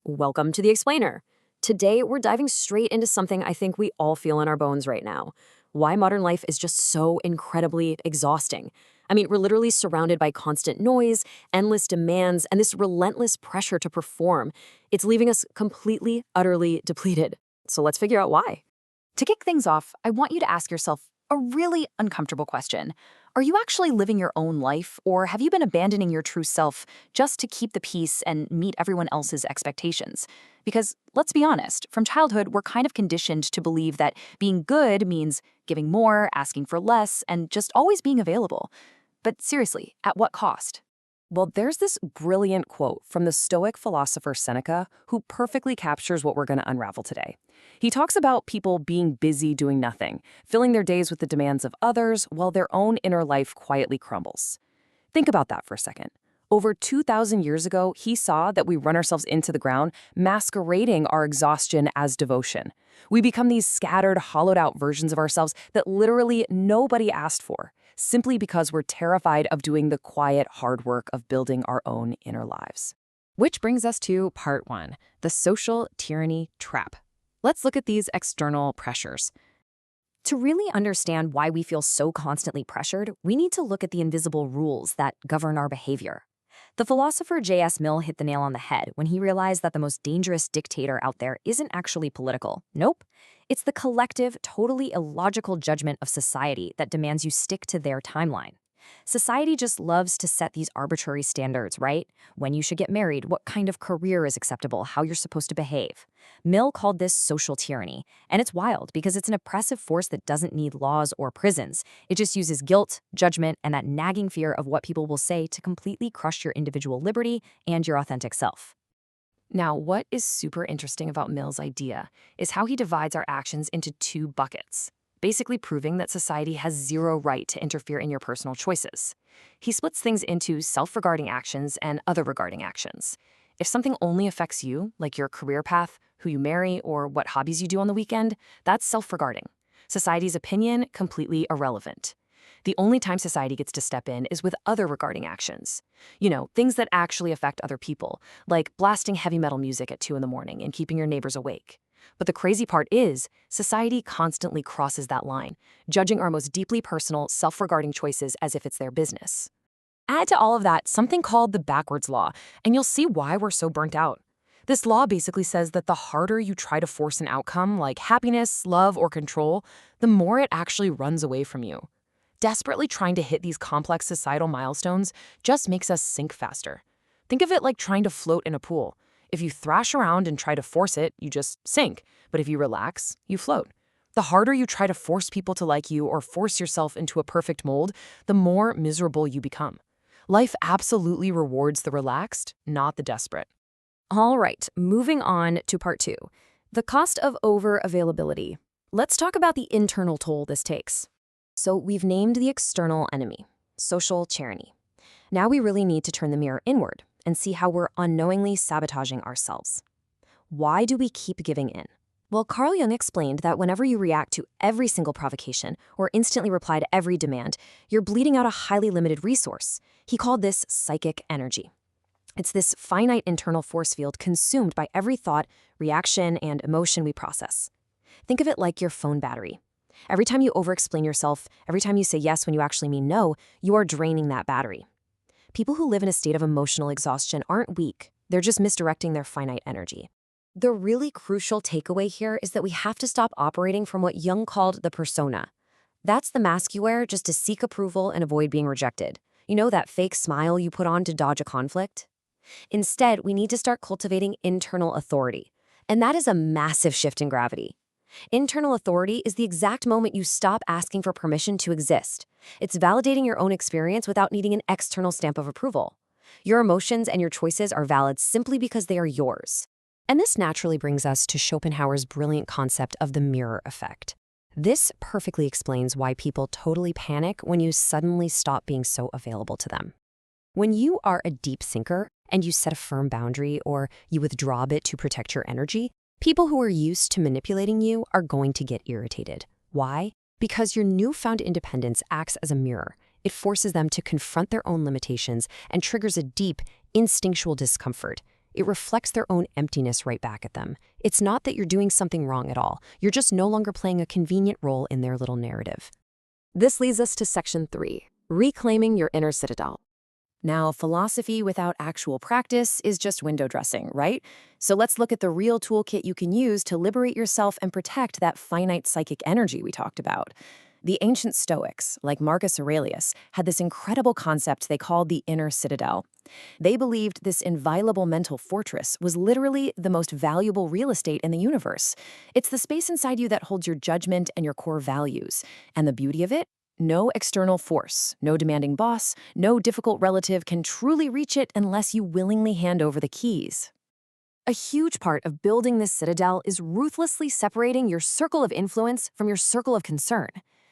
Welcome to The Explainer. Today, we're diving straight into something I think we all feel in our bones right now. Why modern life is just so incredibly exhausting. I mean, we're literally surrounded by constant noise, endless demands, and this relentless pressure to perform. It's leaving us completely, utterly depleted. So let's figure out why. To kick things off, I want you to ask yourself a really uncomfortable question. Are you actually living your own life, or have you been abandoning your true self just to keep the peace and meet everyone else's expectations? Because, let's be honest, from childhood, we're kind of conditioned to believe that being good means giving more, asking for less, and just always being available. But seriously, at what cost? Well, there's this brilliant quote from the Stoic philosopher Seneca who perfectly captures what we're going to unravel today. He talks about people being busy doing nothing, filling their days with the demands of others while their own inner life quietly crumbles. Think about that for a second. Over 2,000 years ago, he saw that we run ourselves into the ground, masquerading our exhaustion as devotion. We become these scattered, hollowed-out versions of ourselves that literally nobody asked for, simply because we're terrified of doing the quiet, hard work of building our own inner lives. Which brings us to part one, the social tyranny trap. Let's look at these external pressures. To really understand why we feel so constantly pressured, we need to look at the invisible rules that govern our behavior. The philosopher J.S. Mill hit the nail on the head when he realized that the most dangerous dictator out there isn't actually political. Nope. It's the collective, totally illogical judgment of society that demands you stick to their timeline. Society just loves to set these arbitrary standards, right? When you should get married, what kind of career is acceptable, how you're supposed to behave. Mill called this social tyranny, and it's wild because it's an oppressive force that doesn't need laws or prisons. It just uses guilt, judgment, and that nagging fear of what people will say to completely crush your individual liberty and your authentic self. Now, what is super interesting about Mill's idea is how he divides our actions into two buckets, basically proving that society has zero right to interfere in your personal choices. He splits things into self-regarding actions and other-regarding actions. If something only affects you, like your career path, who you marry, or what hobbies you do on the weekend, that's self-regarding. Society's opinion, completely irrelevant. The only time society gets to step in is with other-regarding actions. You know, things that actually affect other people, like blasting heavy metal music at 2 in the morning and keeping your neighbors awake. But the crazy part is, society constantly crosses that line, judging our most deeply personal, self-regarding choices as if it's their business. Add to all of that something called the backwards law, and you'll see why we're so burnt out. This law basically says that the harder you try to force an outcome, like happiness, love, or control, the more it actually runs away from you. Desperately trying to hit these complex societal milestones just makes us sink faster. Think of it like trying to float in a pool. If you thrash around and try to force it, you just sink. But if you relax, you float. The harder you try to force people to like you or force yourself into a perfect mold, the more miserable you become. Life absolutely rewards the relaxed, not the desperate. All right, moving on to part two, the cost of over-availability. Let's talk about the internal toll this takes. So we've named the external enemy, social tyranny. Now we really need to turn the mirror inward and see how we're unknowingly sabotaging ourselves. Why do we keep giving in? Well, Carl Jung explained that whenever you react to every single provocation or instantly reply to every demand, you're bleeding out a highly limited resource. He called this psychic energy. It's this finite internal force field consumed by every thought, reaction, and emotion we process. Think of it like your phone battery. Every time you over-explain yourself, every time you say yes when you actually mean no, you are draining that battery. People who live in a state of emotional exhaustion aren't weak. They're just misdirecting their finite energy. The really crucial takeaway here is that we have to stop operating from what Jung called the persona. That's the mask you wear just to seek approval and avoid being rejected. You know, that fake smile you put on to dodge a conflict? Instead, we need to start cultivating internal authority. And that is a massive shift in gravity. Internal authority is the exact moment you stop asking for permission to exist. It's validating your own experience without needing an external stamp of approval. Your emotions and your choices are valid simply because they are yours. And this naturally brings us to Schopenhauer's brilliant concept of the mirror effect. This perfectly explains why people totally panic when you suddenly stop being so available to them. When you are a deep thinker and you set a firm boundary or you withdraw a bit to protect your energy, people who are used to manipulating you are going to get irritated. Why? Because your newfound independence acts as a mirror. It forces them to confront their own limitations and triggers a deep, instinctual discomfort. it reflects their own emptiness right back at them. It's not that you're doing something wrong at all. You're just no longer playing a convenient role in their little narrative. This leads us to section 3, reclaiming your inner citadel. Now, philosophy without actual practice is just window dressing, right? So let's look at the real toolkit you can use to liberate yourself and protect that finite psychic energy we talked about. The ancient Stoics, like Marcus Aurelius, had this incredible concept they called the inner citadel. They believed this inviolable mental fortress was literally the most valuable real estate in the universe. It's the space inside you that holds your judgment and your core values. And the beauty of it? No external force, no demanding boss, no difficult relative can truly reach it unless you willingly hand over the keys. A huge part of building this citadel is ruthlessly separating your circle of influence from your circle of concern.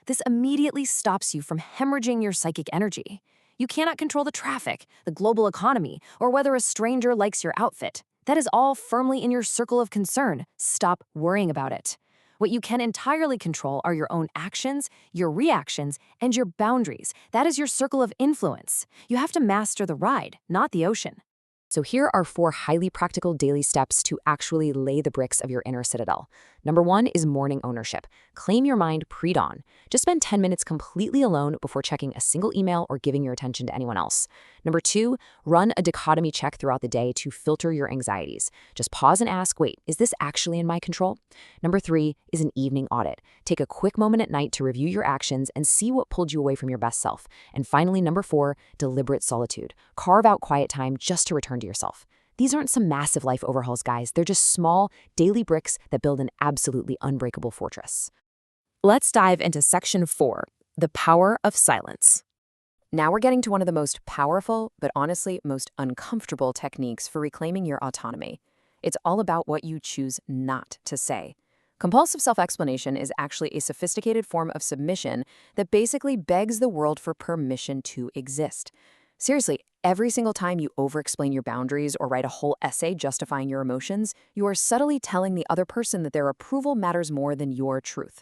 This immediately stops you from hemorrhaging your psychic energy. You cannot control the traffic, the global economy, or whether a stranger likes your outfit. That is all firmly in your circle of concern. Stop worrying about it. What you can entirely control are your own actions, your reactions, and your boundaries. That is your circle of influence. You have to master the ride, not the ocean. So here are 4 highly practical daily steps to actually lay the bricks of your inner citadel. Number 1 is morning ownership. Claim your mind pre-dawn. Just spend 10 minutes completely alone before checking a single email or giving your attention to anyone else. Number 2, run a dichotomy check throughout the day to filter your anxieties. Just pause and ask, wait, is this actually in my control? Number 3 is an evening audit. Take a quick moment at night to review your actions and see what pulled you away from your best self. And finally, number 4, deliberate solitude. Carve out quiet time just to return to yourself. These aren't some massive life overhauls, guys. They're just small, daily bricks that build an absolutely unbreakable fortress. Let's dive into section 4, the power of silence. Now we're getting to one of the most powerful, but honestly most uncomfortable techniques for reclaiming your autonomy. It's all about what you choose not to say. Compulsive self-explanation is actually a sophisticated form of submission that basically begs the world for permission to exist. Seriously, every single time you over-explain your boundaries or write a whole essay justifying your emotions, you are subtly telling the other person that their approval matters more than your truth.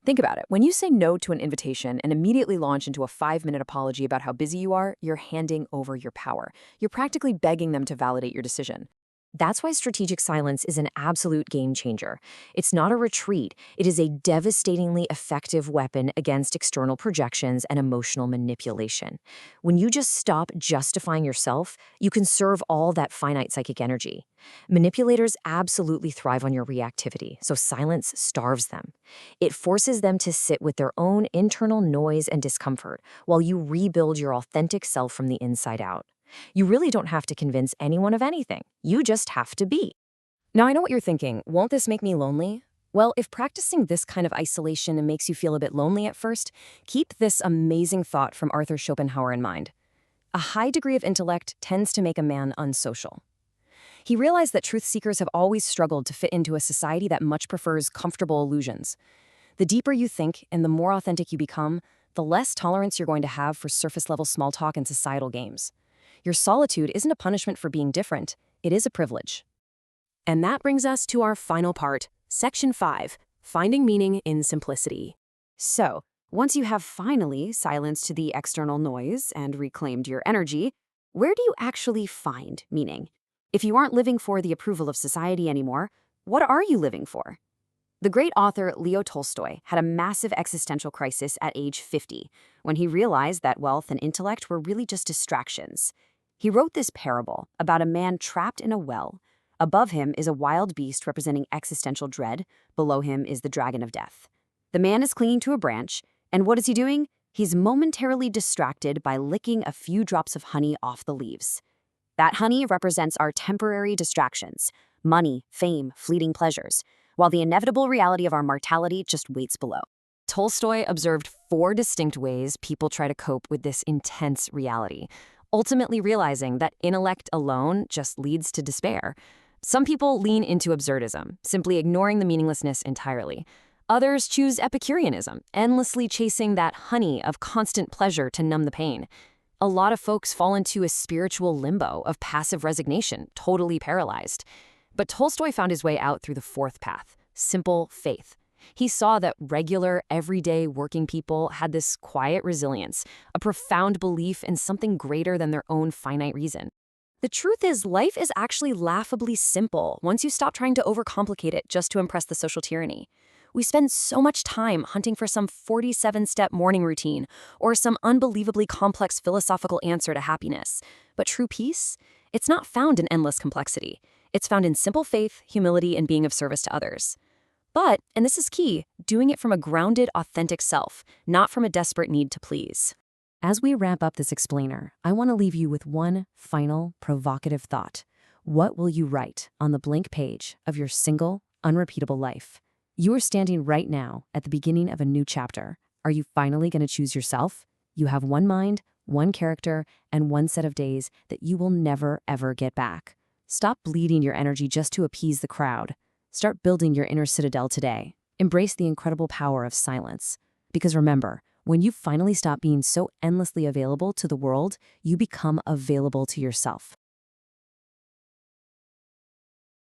Think about it. When you say no to an invitation and immediately launch into a 5-minute apology about how busy you are, you're handing over your power. You're practically begging them to validate your decision. That's why strategic silence is an absolute game changer. It's not a retreat. It is a devastatingly effective weapon against external projections and emotional manipulation. When you just stop justifying yourself, you conserve all that finite psychic energy. Manipulators absolutely thrive on your reactivity, so silence starves them. It forces them to sit with their own internal noise and discomfort while you rebuild your authentic self from the inside out. You really don't have to convince anyone of anything. You just have to be. Now, I know what you're thinking. Won't this make me lonely? Well, if practicing this kind of isolation makes you feel a bit lonely at first, keep this amazing thought from Arthur Schopenhauer in mind. A high degree of intellect tends to make a man unsocial. He realized that truth seekers have always struggled to fit into a society that much prefers comfortable illusions. The deeper you think and the more authentic you become, the less tolerance you're going to have for surface-level small talk and societal games. Your solitude isn't a punishment for being different, it is a privilege. And that brings us to our final part, Section 5, Finding Meaning in Simplicity. So, once you have finally silenced the external noise and reclaimed your energy, where do you actually find meaning? If you aren't living for the approval of society anymore, what are you living for? The great author Leo Tolstoy had a massive existential crisis at age 50 when he realized that wealth and intellect were really just distractions. He wrote this parable about a man trapped in a well. Above him is a wild beast representing existential dread. Below him is the dragon of death. The man is clinging to a branch, and what is he doing? He's momentarily distracted by licking a few drops of honey off the leaves. That honey represents our temporary distractions, money, fame, fleeting pleasures, while the inevitable reality of our mortality just waits below. Tolstoy observed 4 distinct ways people try to cope with this intense reality, ultimately realizing that intellect alone just leads to despair. Some people lean into absurdism, simply ignoring the meaninglessness entirely. Others choose Epicureanism, endlessly chasing that honey of constant pleasure to numb the pain. A lot of folks fall into a spiritual limbo of passive resignation, totally paralyzed. But Tolstoy found his way out through the 4th path, simple faith. He saw that regular, everyday working people had this quiet resilience, a profound belief in something greater than their own finite reason. The truth is, life is actually laughably simple once you stop trying to overcomplicate it just to impress the social tyranny. We spend so much time hunting for some 47-step morning routine or some unbelievably complex philosophical answer to happiness. But true peace? It's not found in endless complexity. It's found in simple faith, humility, and being of service to others. But, and this is key, doing it from a grounded, authentic self, not from a desperate need to please. As we wrap up this explainer, I want to leave you with one final, provocative thought. What will you write on the blank page of your single, unrepeatable life? You are standing right now at the beginning of a new chapter. Are you finally going to choose yourself? You have one mind, one character, and one set of days that you will never, ever get back. Stop bleeding your energy just to appease the crowd. Start building your inner citadel today. Embrace the incredible power of silence. Because remember, when you finally stop being so endlessly available to the world, you become available to yourself.